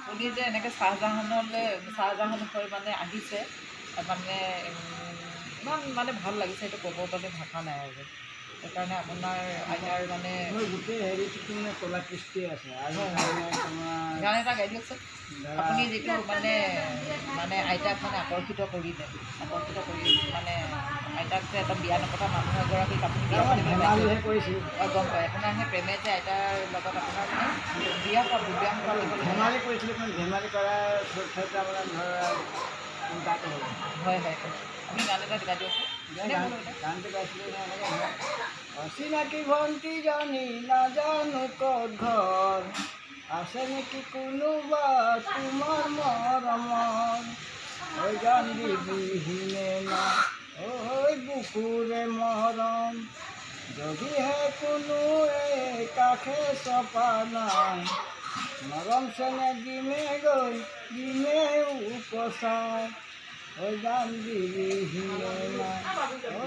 আপুনি যে এনেকৈ চাহজাহানৰ হৈ মানে আহিছে মানে ইমান মানে ভাল লাগিছে, সেইটো ক'ব মানে ভাষা নাই আৰু সেইকাৰণে আপোনাৰ আইতাৰ মানে গোটেই হেৰিটো মানে কলা কৃষ্টি আছে আৰু গান এটা গাই দিয়কচোন আপুনি, যিটো মানে মানে আইতাক মানে আকৰ্ষিত কৰি মানে আইতাক যে এটা বিয়া নপতা মানুহ এগৰাকীক আপুনি বিয়া ধেমালিহে কৰিছিল। গম পায় আপোনাৰ সেই প্ৰেমে যে আইতাৰ লগত আপোনাৰ মানে বিয়া পাতিবলৈ ধেমালি কৰিছিলোঁ, কিন্তু ধেমালি কৰাৰ ক্ষেত্ৰত মানে ধৰা উল্টাটো হ'ল। হয় হয়, আপুনি গান এটা গাই দিয়কচোন। গানটো গাইছিলোঁ অচিনাকি ভণ্টিজনী নাজানো ক'ত ঘৰ, আছে নেকি কোনোবা তোমাৰ মৰমৰ, ঐ গান দিবিহিনে না ঐ বুকুৰে মৰম, যদিহে কোনোৱে কাষে চপা নাই, মৰম চেনে দিমে উপচাই, ঐ গান দিবিহিনে না ঐ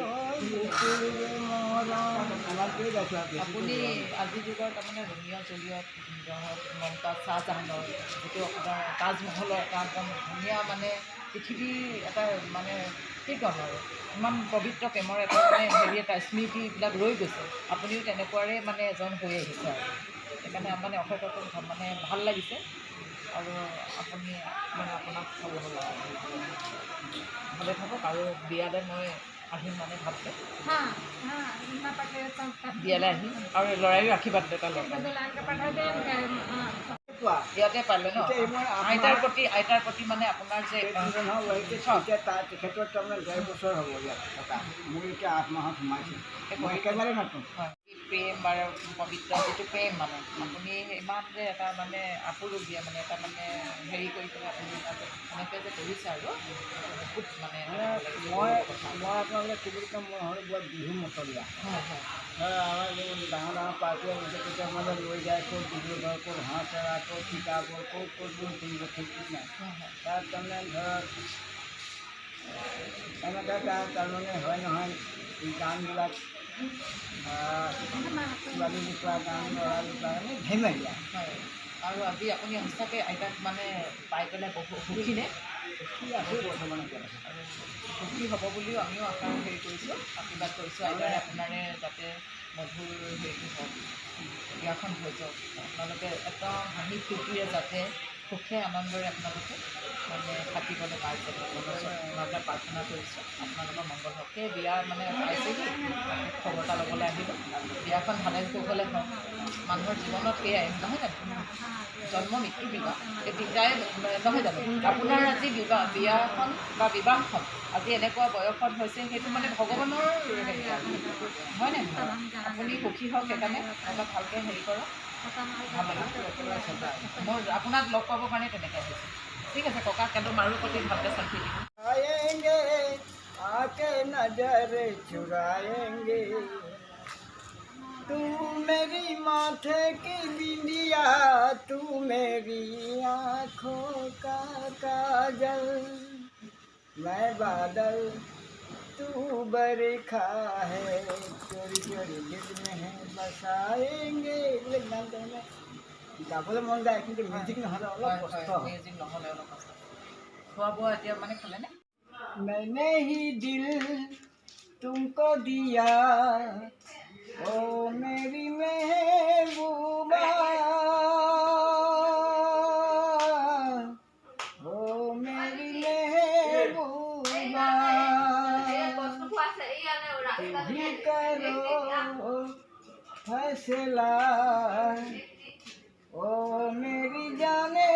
বুকুৰে মৰম। আমাৰটোৱে গাইছোঁ আৰু আপুনি আজিৰ যুগৰ তাৰমানে ৰোমিঅ' জুলিয়ট, মমতাজ, শ্বাহজাহানৰ যিটো আপোনাৰ তাজমহলৰ এটা একদম ধুনীয়া মানে পৃথিৱীৰ এটা মানে কি ক'ম আৰু ইমান পবিত্ৰ প্ৰেমৰ এটা মানে হেৰি এটা স্মৃতিবিলাক ৰৈ গৈছে, আপুনিও তেনেকুৱাৰে মানে এজন হৈ আহিছে আৰু সেইকাৰণে মানে অশেষ মানে ভাল লাগিছে আৰু আপুনি মানে আপোনাক ভালে থাকক আৰু বিয়ালৈ মই আহিম মানে ভালকৈ বিয়ালৈ আহিম আৰু ল'ৰায়ো আশীৰ্বাদ এটা ল'ম। ইয়াতে পালে ন আইতাৰ প্ৰতি মানে আপোনাৰ যে এতিয়া তেখেতৰ তাৰমানে 1.5 বছৰ হ'ব ইয়াত থকা, মোৰ এতিয়া 8 মাহত সোমাইছে, মই একেবাৰে নতুন। প্ৰেম আৰু পবিত্ৰ যিটো প্ৰেম মানে আপুনি ইমান যে এটা মানে আপুৰুগীয়া মানে এটা মানে হেৰি কৰি পেলাই আপুনি এনেকৈ যে কৰিছে আৰু বহুত মানে মই আপোনালোকে কি বুলি ক'ম, মই হ'ল বৰ বিহু মতলীয়া। হয় হয় আমাৰ ডাঙৰ ডাঙৰ পাৰ্টি আহিছে, তেতিয়া মানে লৈ যায় ক'ত ডিব্ৰুগড়, ক'ত হাঁহচেৰা, ক'ত তিতাবৰ, ক'ত ফুৰিব ঠিক নাই। তাত তাৰমানে ধৰক এনেকৈ তাৰমানে হয় নহয় গানবিলাক ছোৱালী লুকুৱা গান, ল'ৰা লুকুৱা গান, ধেমেলীয়া। হয় আৰু আজি আপুনি সঁচাকৈ আইতাক মানে পাই পেলাই বহু সুখীনে? সুখী আছোঁ বৰ্তমান আৰু সুখী হ'ব বুলিও আমিও আশা হেৰি কৰিছোঁ, আশীৰ্বাদ কৰিছোঁ আইতাৰে আপোনাৰে যাতে মধুৰ হেৰিটো হওক, বিয়াখন হৈ যাওক, আপোনালোকে একদম হাঁহি ফূৰ্তিৰে যাতে সুখে আনন্দৰে আপোনালোকে মানে থাকিবলৈ পাই যাব, আপোনালোকে প্ৰাৰ্থনা কৰিছোঁ আপোনালোকৰ মংগল হওক। সেই বিয়া মানে পাইছেহি, খবৰ এটা ল'বলৈ আহিব, বিয়াখন ভালে কুশলে হওক। মানুহৰ জীৱনত সেয়াই নহয় জানো, জন্ম মৃত্যু বিবাহ এই তিনিটাই নহয় জানো, আপোনাৰ আজি বিয়াখন বা বিবাহখন আজি এনেকুৱা বয়সত হৈছে, সেইটো মানে ভগৱানৰ হেৰি হয় নাই নহয়, আপুনি সুখী হওক, সেইকাৰণে অলপ ভালকৈ হেৰি কৰক, মোৰ আপোনাক লগ পাবৰ কাৰণে তেনেকৈ আহিছোঁ। ঠিক আছে ককা, কিন্তু মাৰো প্ৰতি ভালকৈ চেল্ফি দিব। आएंगे आके नजर चुराएंगे, तू मेरी माथे की बिंदिया, तू मेरी आँखों का काजल, मैं बादल तू बरखा है, चोरी चोरी दिल में है बसाएंगे। গাবলৈ মন যায়, কিন্তু মিউজিক নহ'লে অলপ কষ্ট হয়। মিউজিক নহ'লে অলপ কষ্ট। খোৱা বোৱা এতিয়া মানে খালেনে? मैंने ही दिल तुमको दिया, ओ मेरी महबूबा, ओ मेरी महबूबा, तुम ही करो फैसला, ओ मेरी जाने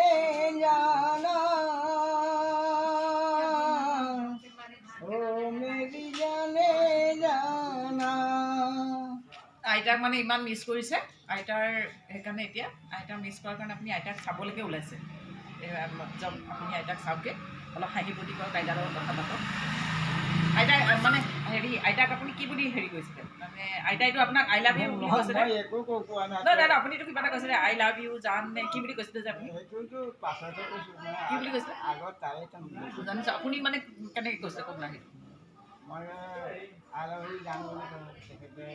जाना, আইতাক মানে ইমান মিছ কৰিছে আইতাৰ, সেইকাৰণে এতিয়া আইতাক মিছ কৰাৰ কাৰণে আপুনি আইতাক চাবলৈকে ওলাইছে। আপুনি আইতাক চাওকগৈ, অলপ হাঁহি ফূৰ্তি কৰক, আইতাৰ লগত কথা পাতক। আইতাক মানে হেৰি, আইতাক আপুনি কি বুলি হেৰি কৰিছিলে মানে, আইতাইতো আপোনাক আই লাভ ইউ বুলি কৈছিলে। নহয় আপুনিতো কিবা এটা কৈছিলে, আই লাভ ইউ জান নে কি বুলি কৈছিলে যে আপুনি, কি বুলি কৈছিলে জানিছো, আপুনি মানে কেনেকৈ কৈছিলে কওক না সেইটো। মই আই লাভ ইউ জান বুলি তেখেতে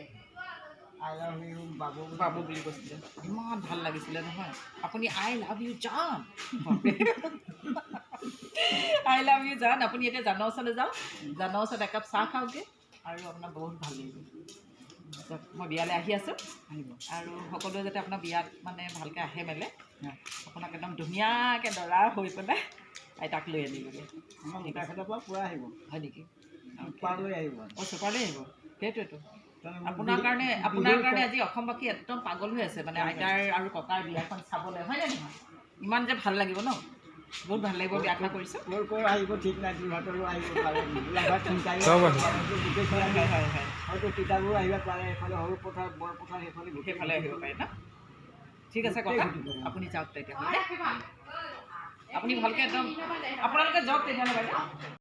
আই লাভ ইউ বাবু বাবু বুলি কৈছিলে ইমান ভাল লাগিছিলে নহয় আপুনি আই লাভ ইউ জান আই লাভ ইউ জান আপুনি এতিয়া জানৰ ওচৰলৈ যাওক জানৰ ওচৰত একাপ চাহ খাওঁগৈ আৰু আপোনাৰ বহুত ভাল লাগিব মই বিয়ালৈ আহি আছোঁ আহিব আৰু সকলোৱে যাতে আপোনাৰ বিয়াত মানে ভালকৈ আহে মেলে আপোনাক একদম ধুনীয়াকৈ দৰা হৈ পেলাই আইতাক লৈ আনিবগৈ আমাৰ গোটাইখাটৰ পৰা পূৰা আহিব হয় নেকি পাৰলৈ আহিব অঁ চুপাৰলৈ আহিব সেইটোৱেতো তাৰমানে আপোনাৰ কাৰণে আজি অসমবাসী একদম পাগল হৈ আছে মানে আইতাৰ আৰু ককাৰ বিয়াখন চাবলৈ হয়নে নহয় ইমান যে ভাল লাগিব ন বহুত ভাল লাগিব বুলি আশা কৰিছোঁ ক'ৰ ক'ৰ আহিব ঠিক নাই যোৰহাটৰো আহিব পাৰে গোলাঘাট হয়তো তিতাবৰো আহিব পাৰে এইফালে সৰু পথাৰ বৰ পথাৰ সেইফালে আহিব পাৰে ন ঠিক আছে ককা আপুনি যাওক তেতিয়াহ'লে আপুনি ভালকৈ একদম আপোনালোকে যাওক তেতিয়াহ'লে বাইদেউ